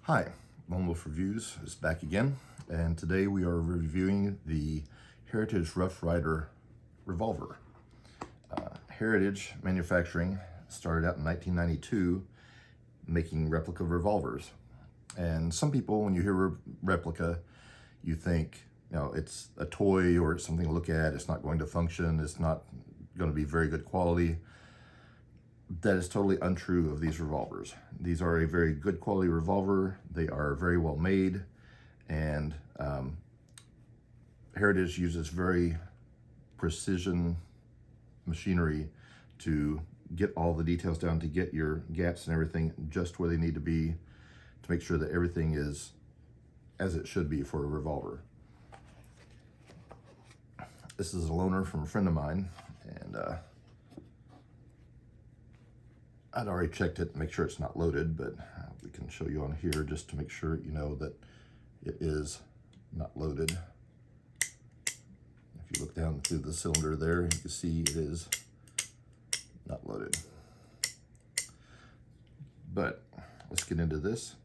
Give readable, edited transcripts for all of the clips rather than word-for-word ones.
Hi, LoneWolf Reviews is back again, and today we are reviewing the Heritage Rough Rider revolver. Heritage Manufacturing started out in 1992 making replica revolvers. And some people, when you hear replica, you think, it's a toy or it's something to look at, it's not going to function, it's not going to be very good quality. That is totally untrue of these revolvers. These are a very good quality revolver. They are very well made, and Heritage uses very precision machinery to get all the details down, to get your gaps and everything just where they need to be, to make sure that everything is as it should be for a revolver. This is a loaner from a friend of mine, and I'd already checked it to make sure it's not loaded, but we can show you on here just to make sure you know that it is not loaded. If you look down through the cylinder there, you can see it is not loaded. But let's get into this.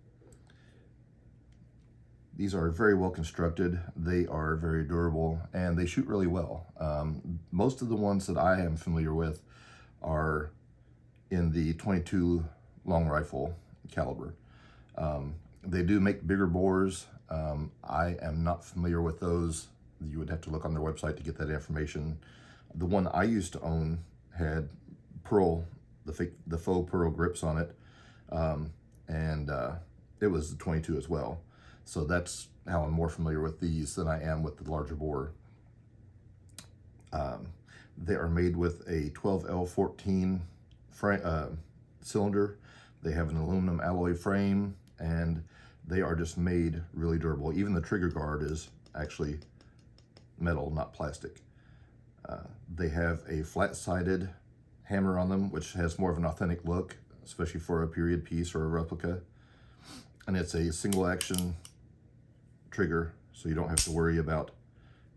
These are very well constructed, they are very durable, and they shoot really well. Most of the ones that I am familiar with are in the 22 long rifle caliber. They do make bigger bores. I am not familiar with those. You would have to look on their website to get that information. The one I used to own had pearl, the faux pearl grips on it, and it was the 22 as well. So that's how I'm more familiar with these than I am with the larger bore. They are made with a 12L14 cylinder. They have an aluminum alloy frame, and they are just made really durable. Even the trigger guard is actually metal, not plastic. They have a flat-sided hammer on them, which has more of an authentic look, especially for a period piece or a replica. And it's a single action trigger, so you don't have to worry about,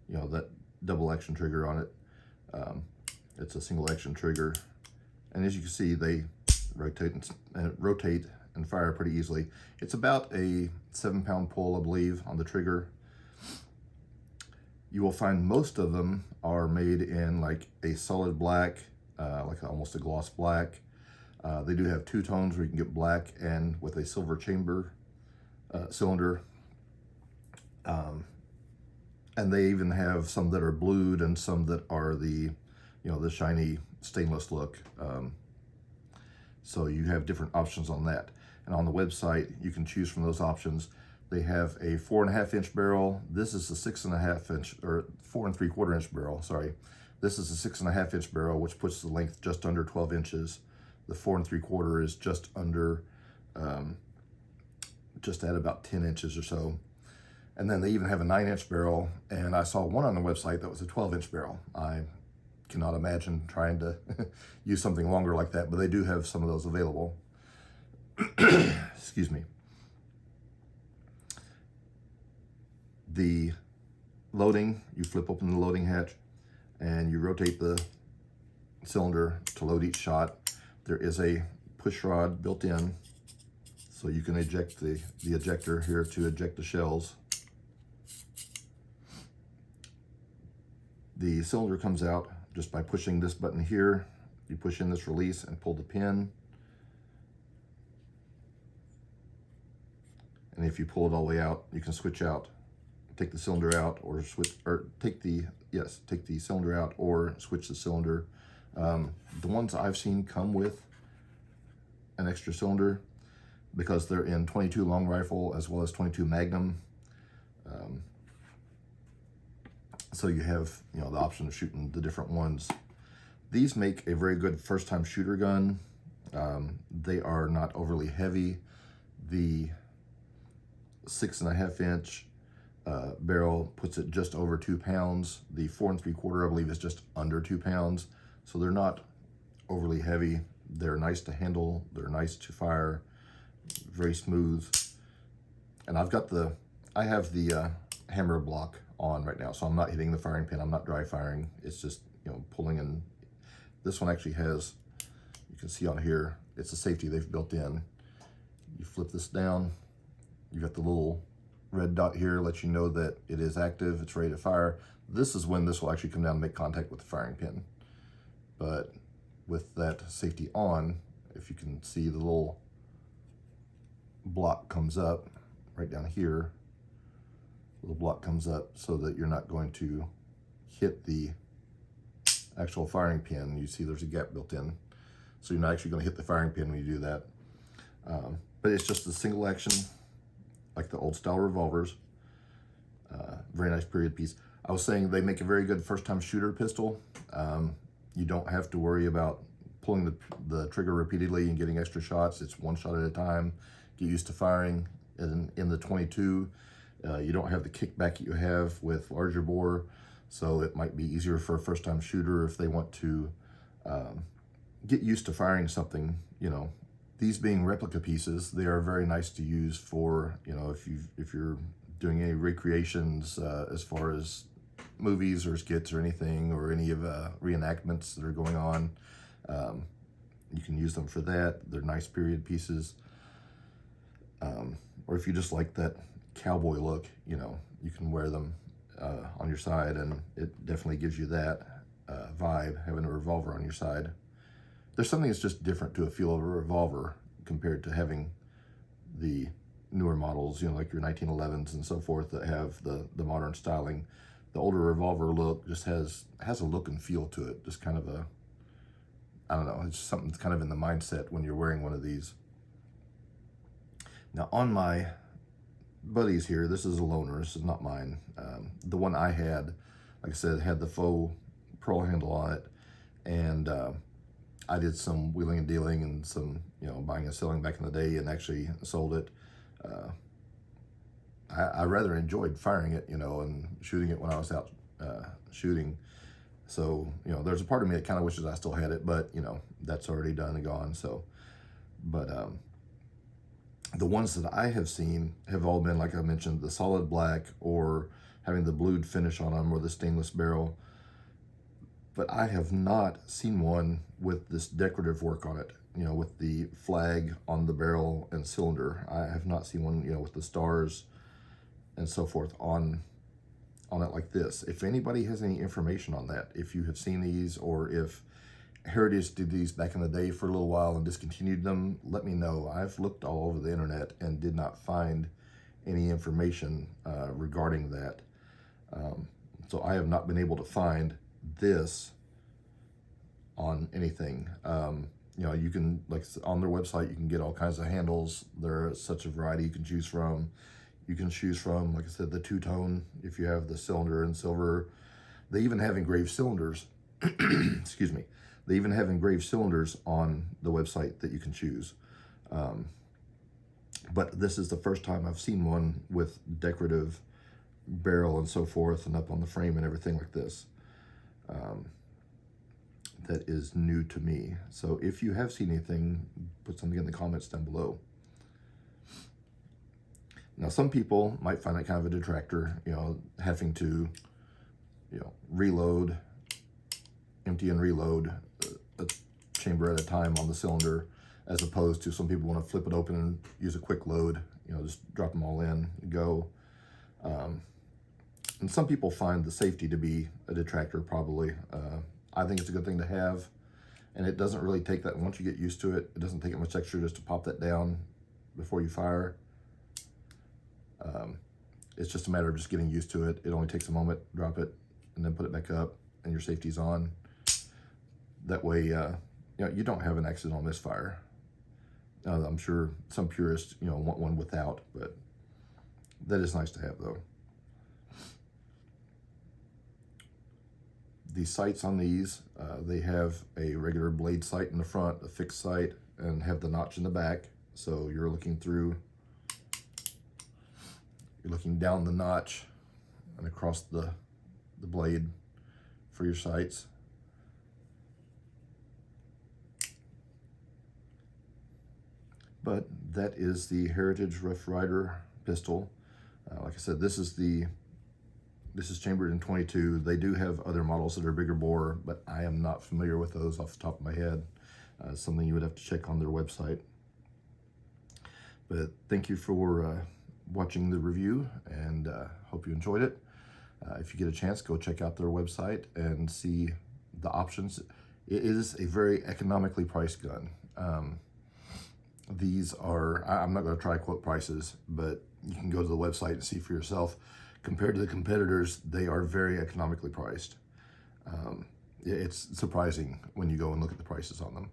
that double action trigger on it. It's a single action trigger. And as you can see, they rotate and fire pretty easily. It's about a 7-pound pull, I believe, on the trigger. You will find most of them are made in like a solid black, like almost a gloss black. They do have two tones where you can get black and with a silver chamber cylinder. And they even have some that are blued and some that are the shiny stainless look. So you have different options on that. And on the website, you can choose from those options. They have a 4.5 inch barrel. This is a 6.5 inch, or 4 3/4 inch barrel, sorry. This is a 6.5 inch barrel, which puts the length just under 12 inches. The 4 3/4 is just under, just at about 10 inches or so. And then they even have a 9-inch barrel, and I saw one on the website that was a 12-inch barrel. I cannot imagine trying to use something longer like that, but they do have some of those available. Excuse me. The loading, you flip open the loading hatch and you rotate the cylinder to load each shot. There is a push rod built in, so you can eject the ejector here to eject the shells. The cylinder comes out just by pushing this button here. You push in this release and pull the pin. And if you pull it all the way out, you can switch out, take the cylinder out, or take the cylinder out or switch the cylinder. The ones I've seen come with an extra cylinder because they're in 22 long rifle as well as 22 Magnum. So you have, the option of shooting the different ones. These make a very good first-time shooter gun. They are not overly heavy. The 6.5 inch barrel puts it just over 2 pounds. The 4 3/4, I believe, is just under 2 pounds. So they're not overly heavy. They're nice to handle. They're nice to fire. Very smooth. And I have the hammer block on right now, so I'm not hitting the firing pin. I'm not dry firing. It's just, pulling in. This one actually has, you can see on here, it's a safety they've built in. You flip this down, You've got the little red dot here, lets you know that it is active, it's ready to fire. This is when this will actually come down and make contact with the firing pin. But with that safety on, if you can see, the little block comes up right down here. The little block comes up so that you're not going to hit the actual firing pin. You see there's a gap built in, so you're not actually going to hit the firing pin when you do that. But it's just a single action, like the old style revolvers. Very nice period piece. I was saying they make a very good first time shooter pistol. You don't have to worry about pulling the trigger repeatedly and getting extra shots. It's one shot at a time. Get used to firing. And in the 22, you don't have the kickback you have with larger bore, so it might be easier for a first time shooter if they want to get used to firing something, you know. These being replica pieces, they are very nice to use for, you know, if you're doing any recreations as far as movies or skits or anything, or any of reenactments that are going on. You can use them for that. They're nice period pieces. Or if you just like that cowboy look, you know, you can wear them on your side, and it definitely gives you that vibe, having a revolver on your side. There's something that's just different to a feel of a revolver compared to having the newer models, you know, like your 1911s and so forth that have the modern styling. The older revolver look just has a look and feel to it. Just kind of a, I don't know, it's just something that's kind of in the mindset when you're wearing one of these. Now on my buddies here, this is a loaner, this is not mine. The one I had, like I said, had the faux pearl handle on it, and I did some wheeling and dealing and some, you know, buying and selling back in the day, and actually sold it. I rather enjoyed firing it, you know, and shooting it when I was out shooting. So, you know, there's a part of me that kind of wishes I still had it, but, you know, that's already done and gone. So, but the ones that I have seen have all been, like I mentioned, the solid black or having the blued finish on them, or the stainless barrel. But I have not seen one with this decorative work on it, you know, with the flag on the barrel and cylinder. I have not seen one, you know, with the stars and so forth on it like this. If anybody has any information on that, if you have seen these, or if Heritage did these back in the day for a little while and discontinued them, let me know. I've looked all over the internet and did not find any information regarding that. So I have not been able to find this on anything. You know, you can, like on their website, you can get all kinds of handles. There are such a variety you can choose from. You can choose from, like I said, the two-tone, if you have the cylinder in silver. They even have engraved cylinders. Excuse me. They even have engraved cylinders on the website that you can choose. But this is the first time I've seen one with decorative barrel and so forth, and up on the frame and everything like this. That is new to me. So if you have seen anything, put something in the comments down below. Now, some people might find that kind of a detractor, you know, having to, you know, reload, empty and reload a chamber at a time on the cylinder, as opposed to some people want to flip it open and use a quick load, you know, just drop them all in, go. And some people find the safety to be a detractor, probably. I think it's a good thing to have, and it doesn't really take that, once you get used to it, it doesn't take it much extra just to pop that down before you fire. It's just a matter of just getting used to it. It only takes a moment, drop it, and then put it back up, and your safety's on. That way, you know, you don't have an accidental misfire. I'm sure some purists, you know, want one without, but that is nice to have, though. The sights on these, they have a regular blade sight in the front, a fixed sight, and have the notch in the back. So you're looking through, you're looking down the notch and across the blade for your sights. But that is the Heritage Rough Rider pistol. Like I said, this is chambered in 22. They do have other models that are bigger bore, but I am not familiar with those off the top of my head. Something you would have to check on their website. But thank you for watching the review, and hope you enjoyed it. If you get a chance, go check out their website and see the options. It is a very economically priced gun. These are, I'm not going to try to quote prices, but you can go to the website and see for yourself. Compared to the competitors, they are very economically priced. It's surprising when you go and look at the prices on them,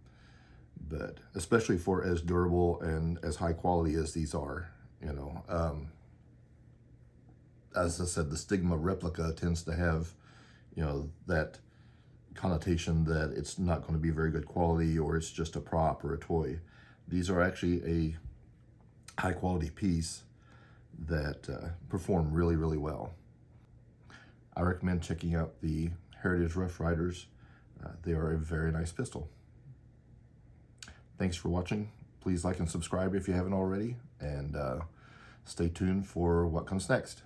but especially for as durable and as high quality as these are, you know. As I said, the stigma replica tends to have, you know, that connotation that it's not going to be very good quality, or it's just a prop or a toy. These are actually a high quality piece that perform really, really well. I recommend checking out the Heritage Rough Riders. They are a very nice pistol. Thanks for watching. Please like and subscribe if you haven't already, and stay tuned for what comes next.